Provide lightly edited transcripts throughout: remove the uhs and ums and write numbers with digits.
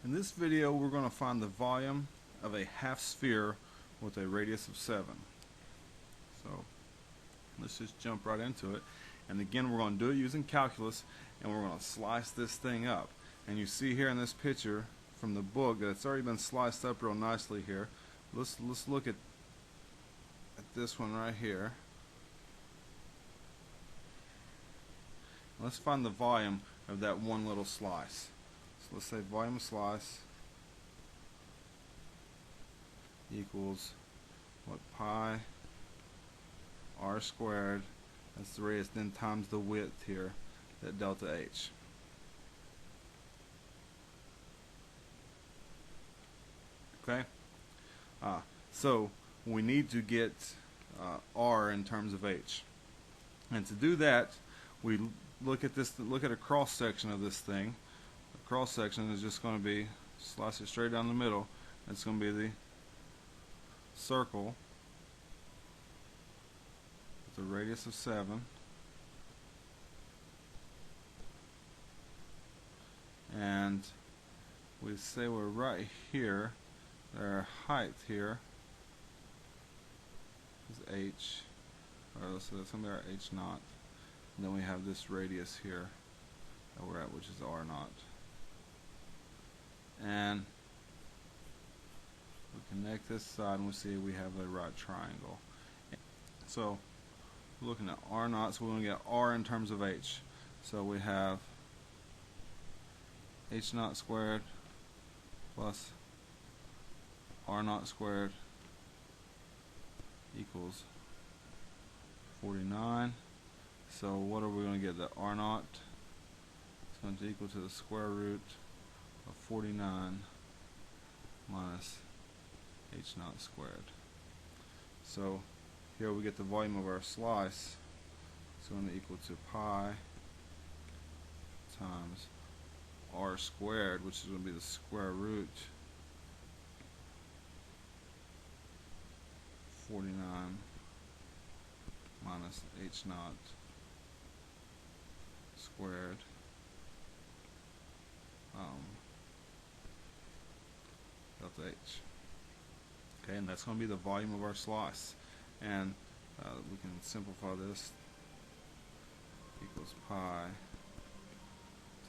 In this video, we're going to find the volume of a half sphere with a radius of 7. So let's just jump right into it. And again, we're going to do it using calculus, and we're going to slice this thing up. And you see here in this picture from the book that it's already been sliced up real nicely here. Let's look at this one right here. Let's find the volume of that one little slice. So let's say volume of slice equals what, pi r squared, that's the radius, then times the width here, that delta h. Okay? So we need to get r in terms of h. And to do that, we look at a cross section of this thing. The cross section is just going to be, slice it straight down the middle. It's going to be the circle with a radius of 7, and we say we're right here. Our height here is h, or so that's going to be our h naught. And then we have this radius here that we're at, which is r naught. And we connect this side and we see we have a right triangle. So we're looking at r naught, so we're going to get r in terms of h. So we have h naught squared plus r naught squared equals 49. So what are we going to get? The r naught is going to equal to the square root of 49 minus h naught squared. So here we get the volume of our slice. It's going to equal to pi times r squared, which is going to be the square root 49 minus h naught squared delta h. Okay, and that's going to be the volume of our slice. And we can simplify this. Equals pi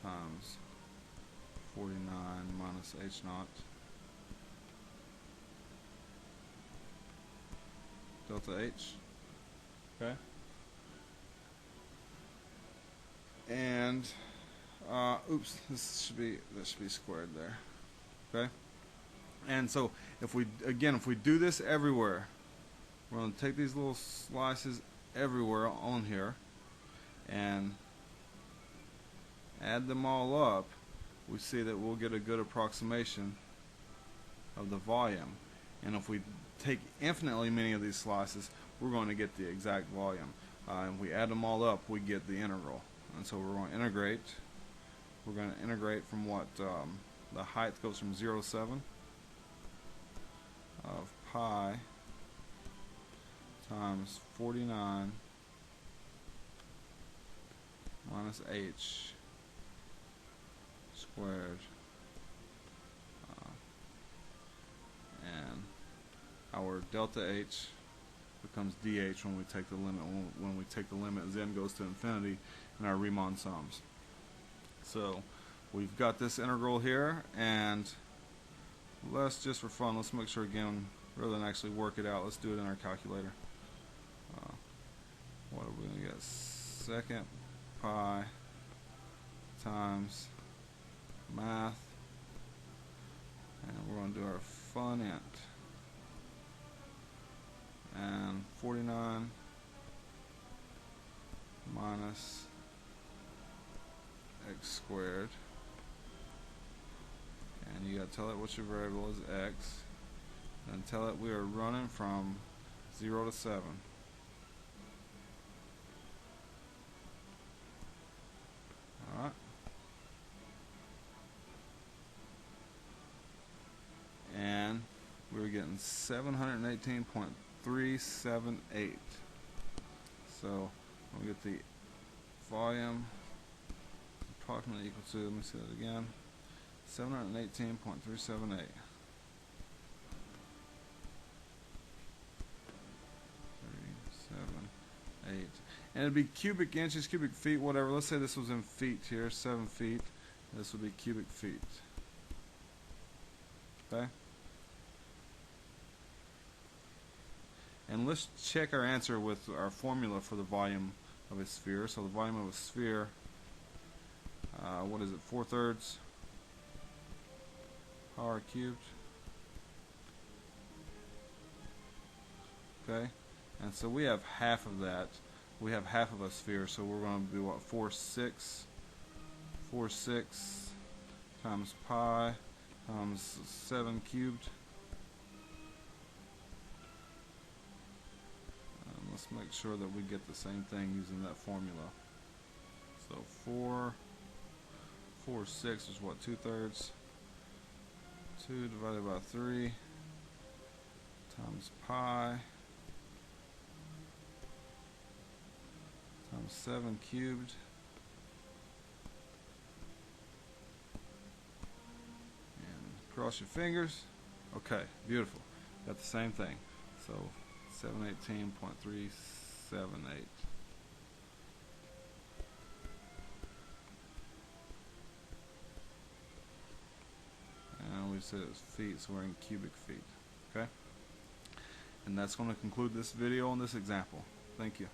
times 49 minus h naught delta h. Okay. And oops, that should be squared there. Okay. And so if we do this everywhere, we're going to take these little slices everywhere on here and add them all up. We see that we'll get a good approximation of the volume. And if we take infinitely many of these slices, we're going to get the exact volume. And if we add them all up, we get the integral. And so we're going to integrate. We're going to integrate from what? The height goes from 0 to 7 of pi times 49 minus h squared, and our delta h becomes dh when we take the limit. When we take the limit, z goes to infinity in our Riemann sums. So we've got this integral here, and let's just for fun, let's make sure again, rather than actually work it out, let's do it in our calculator. What are we going to get? Second pi times math, and we're going to do our fun int, and 49 minus x squared, and you got to tell it what your variable is, x, and tell it we are running from 0 to 7. Alright. And we're getting 718.378. So we get the volume approximately equal to, let me see that again, 718.378. And it'd be cubic inches, cubic feet, whatever. Let's say this was in feet here, 7 feet. This would be cubic feet. Okay? And let's check our answer with our formula for the volume of a sphere. So the volume of a sphere, what is it, 4/3 power cubed. Okay? And so we have half of that. We have half of a sphere, so we're going to do what, 4/6 times pi times 7 cubed. Let's make sure that we get the same thing using that formula. So 4/6 is what, 2/3? 2 divided by 3 times pi times 7 cubed. And cross your fingers. Okay, beautiful. Got the same thing. So 718.378. And we said it's feet, so we're in cubic feet. Okay? And that's going to conclude this video on this example. Thank you.